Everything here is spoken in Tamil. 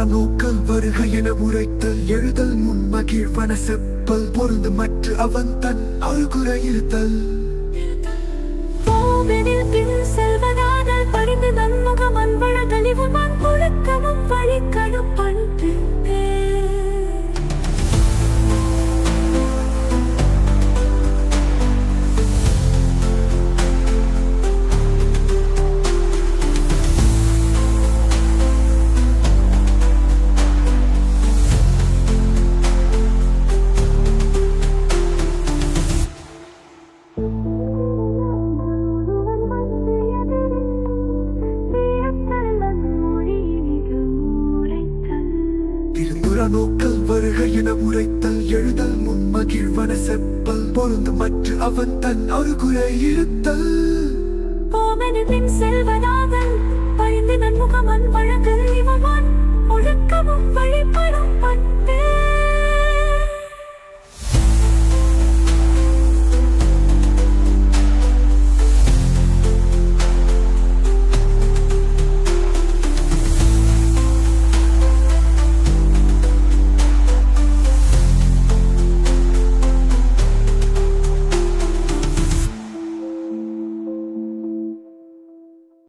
நோக்கல் வருகை என உரைத்தல் எழுதல் முன் மகிழ்வன செப்பல் பொருந்து மற்ற அவன் தன் அருகுறை இருத்தல் போவெனில் பின் செல்வதாதல் பரிந்து நன்முகம் அன்பழ தெளிவும் அன்பொழுக்கமும் வழிக்கணும் பண்பு நோக்கல் வருகை என உரைத்தல் எழுதல் முன் மகிழ்வன செப்பல் பொருந்து மற்ற அவன் தன் அருகுறை இருத்தல் போவெனில் பின் செல்வதாதல் பரிந்து நன்முகம் அன்பழ தெளிவும் அன்பொழுக்கமும் வழிபடும் பண்பு